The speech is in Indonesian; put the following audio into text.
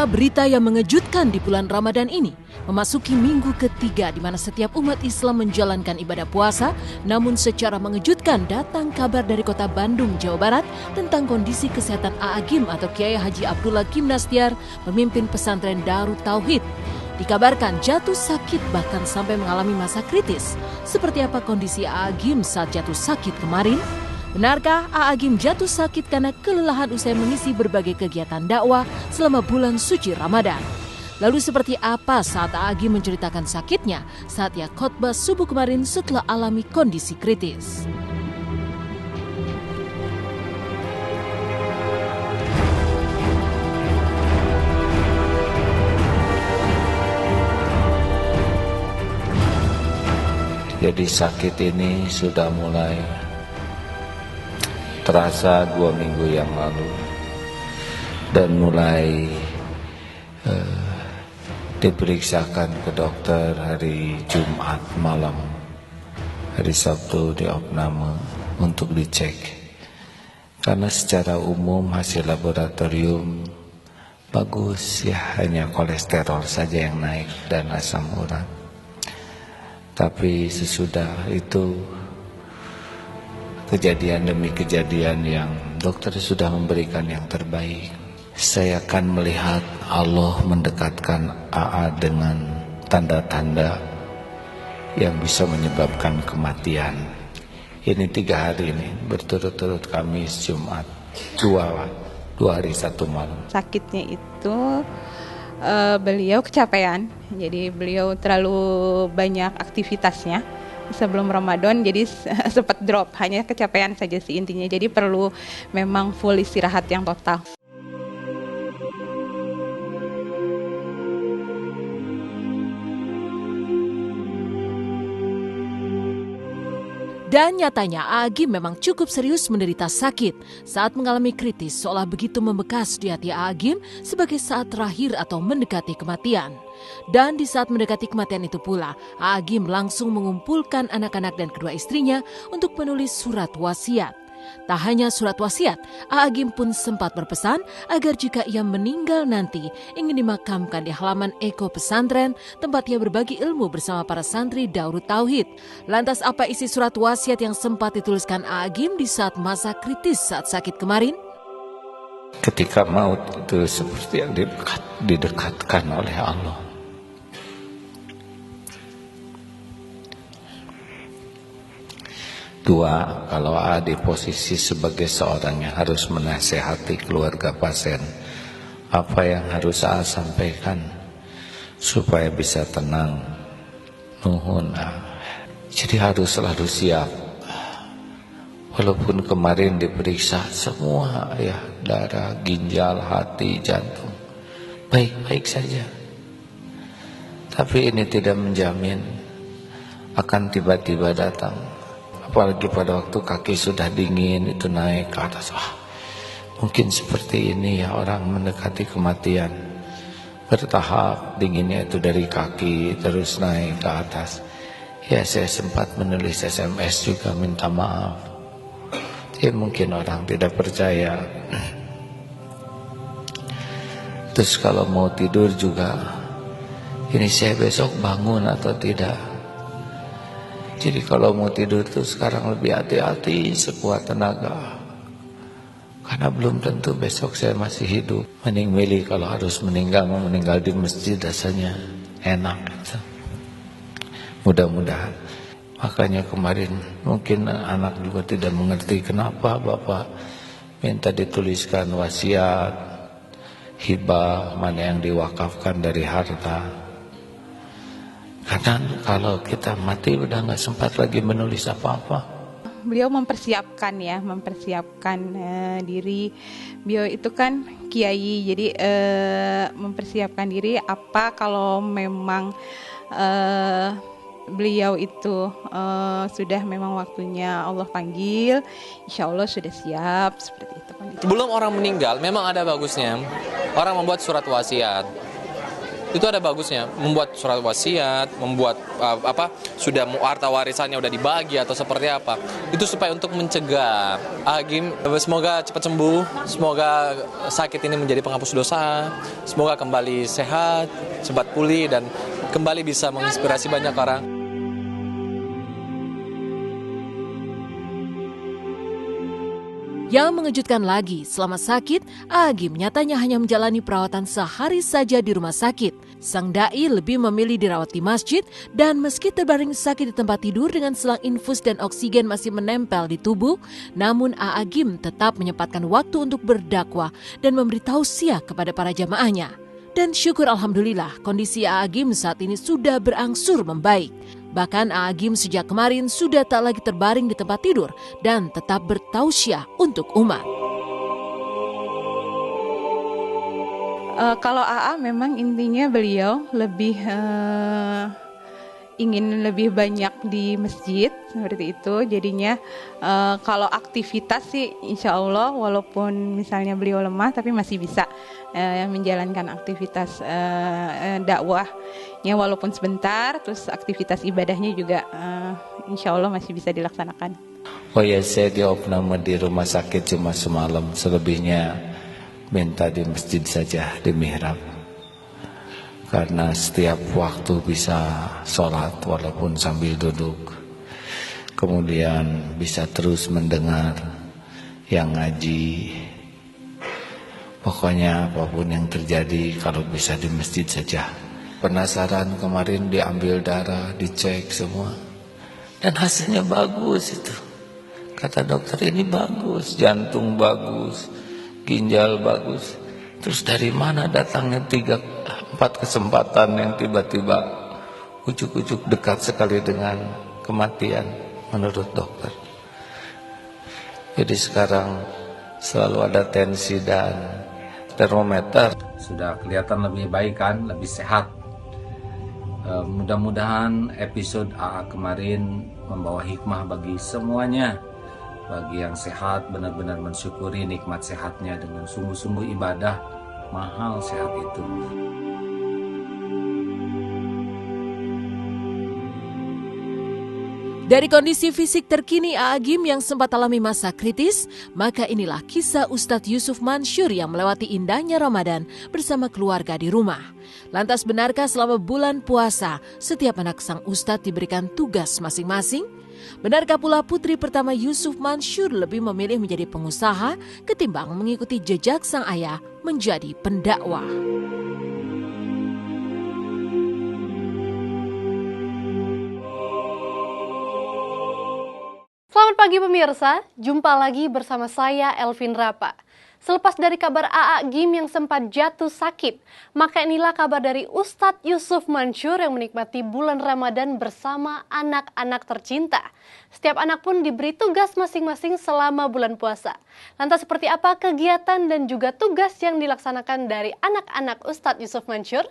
Inilah berita yang mengejutkan di bulan Ramadan ini. Memasuki minggu ketiga di mana setiap umat Islam menjalankan ibadah puasa, namun secara mengejutkan datang kabar dari kota Bandung, Jawa Barat tentang kondisi kesehatan A'agim atau Kiai Haji Abdullah Kim Nastiar, pemimpin pesantren Darut Tauhid. Dikabarkan jatuh sakit bahkan sampai mengalami masa kritis. Seperti apa kondisi A'agim saat jatuh sakit kemarin? Benarkah A'agim jatuh sakit karena kelelahan usai mengisi berbagai kegiatan dakwah selama bulan suci Ramadan? Lalu seperti apa saat A'agim menceritakan sakitnya saat ia khotbah subuh kemarin setelah alami kondisi kritis? Jadi sakit ini sudah mulai terasa 2 minggu yang lalu dan mulai diperiksakan ke dokter hari Jumat malam, hari Sabtu di opname untuk dicek, karena secara umum hasil laboratorium bagus ya, hanya kolesterol saja yang naik dan asam urat. Tapi sesudah itu kejadian demi kejadian yang dokter sudah memberikan yang terbaik, saya akan melihat Allah mendekatkan AA dengan tanda-tanda yang bisa menyebabkan kematian. Ini 3 hari ini berturut-turut, Kamis, Jumat, 2 hari 1 malam. Sakitnya itu beliau kecapean, jadi beliau terlalu banyak aktivitasnya sebelum Ramadan, jadi sempat drop, hanya kecapean saja sih intinya, jadi perlu memang full istirahat yang total. Dan nyatanya A'agim memang cukup serius menderita sakit. Saat mengalami kritis seolah begitu membekas di hati A'agim sebagai saat terakhir atau mendekati kematian. Dan di saat mendekati kematian itu pula, A'agim langsung mengumpulkan anak-anak dan kedua istrinya untuk menulis surat wasiat. Tak hanya surat wasiat, A'agim pun sempat berpesan agar jika ia meninggal nanti ingin dimakamkan di halaman Eko Pesantren tempat ia berbagi ilmu bersama para santri Darut Tauhid. Lantas apa isi surat wasiat yang sempat dituliskan A'agim di saat masa kritis saat sakit kemarin? Ketika maut itu seperti yang didekatkan oleh Allah. Dua, kalau A di posisi sebagai seorang yang harus menasehati keluarga pasien, apa yang harus A sampaikan supaya bisa tenang? Nuhun A. Jadi harus selalu siap. Walaupun kemarin diperiksa semua ya, darah, ginjal, hati, jantung, baik-baik saja. Tapi ini tidak menjamin akan tiba-tiba datang. Apalagi pada waktu kaki sudah dingin itu naik ke atas. Mungkin seperti ini ya orang mendekati kematian. Bertahap dinginnya itu dari kaki terus naik ke atas. Ya saya sempat menulis SMS juga minta maaf. Ya mungkin orang tidak percaya. Terus kalau mau tidur juga, ini saya besok bangun atau tidak. Jadi kalau mau tidur tuh sekarang lebih hati-hati sekuat tenaga. Karena belum tentu besok saya masih hidup. Mending milih kalau harus meninggal di masjid rasanya enak gitu. Mudah-mudahan. Makanya kemarin mungkin anak juga tidak mengerti kenapa Bapak minta dituliskan wasiat, hibah, mana yang diwakafkan dari harta. Karena kalau kita mati udah gak sempat lagi menulis apa-apa. Beliau mempersiapkan diri. Beliau itu kan kiai, jadi mempersiapkan diri apa kalau memang beliau itu sudah memang waktunya Allah panggil, insya Allah sudah siap seperti itu. Sebelum orang meninggal memang ada bagusnya orang membuat surat wasiat. itu ada bagusnya. Membuat surat wasiat, membuat sudah harta warisannya udah dibagi atau seperti apa. Itu supaya untuk mencegah. Agim, semoga cepat sembuh, semoga sakit ini menjadi penghapus dosa, semoga kembali sehat, cepat pulih dan kembali bisa menginspirasi banyak orang. Yang mengejutkan lagi, selama sakit, Agim nyatanya hanya menjalani perawatan sehari saja di rumah sakit. Sang dai lebih memilih dirawat di masjid dan meski terbaring sakit di tempat tidur dengan selang infus dan oksigen masih menempel di tubuh, namun Agim tetap menyempatkan waktu untuk berdakwah dan memberi tausiah kepada para jamaahnya. Dan syukur alhamdulillah kondisi Agim saat ini sudah berangsur membaik. Bahkan Agim sejak kemarin sudah tak lagi terbaring di tempat tidur dan tetap bertausiah untuk umat. Kalau AA memang intinya beliau lebih ingin lebih banyak di masjid seperti itu. Jadinya kalau aktivitas sih insya Allah walaupun misalnya beliau lemah tapi masih bisa menjalankan aktivitas dakwahnya walaupun sebentar. Terus aktivitas ibadahnya juga insya Allah masih bisa dilaksanakan. Oh ya, saya diopname di rumah sakit cuma semalam, selebihnya minta di masjid saja, di mihrab. Karena setiap waktu bisa sholat walaupun sambil duduk. Kemudian bisa terus mendengar yang ngaji. Pokoknya apapun yang terjadi kalau bisa di masjid saja. Penasaran kemarin diambil darah, dicek semua. Dan hasilnya bagus itu. Kata dokter ini bagus, jantung bagus, ginjal bagus. Terus dari mana datangnya 3-4 kesempatan yang tiba-tiba ujuk-ujuk dekat sekali dengan kematian menurut dokter. Jadi sekarang selalu ada tensi dan termometer. Sudah kelihatan lebih baik kan, lebih sehat. Mudah-mudahan episode AA kemarin membawa hikmah bagi semuanya. Bagi yang sehat benar-benar mensyukuri nikmat sehatnya dengan sungguh-sungguh ibadah, mahal sehat itu. Dari kondisi fisik terkini Agim yang sempat alami masa kritis, maka inilah kisah Ustadz Yusuf Mansyur yang melewati indahnya Ramadan bersama keluarga di rumah. Lantas benarkah selama bulan puasa, setiap anak sang Ustadz diberikan tugas masing-masing? Benarkah pula putri pertama Yusuf Mansyur lebih memilih menjadi pengusaha ketimbang mengikuti jejak sang ayah menjadi pendakwah? Selamat pagi pemirsa, jumpa lagi bersama saya Elvin Rapa. Selepas dari kabar AA Gim yang sempat jatuh sakit, maka inilah kabar dari Ustadz Yusuf Mansyur yang menikmati bulan Ramadan bersama anak-anak tercinta. Setiap anak pun diberi tugas masing-masing selama bulan puasa. Lantas seperti apa kegiatan dan juga tugas yang dilaksanakan dari anak-anak Ustadz Yusuf Mansyur?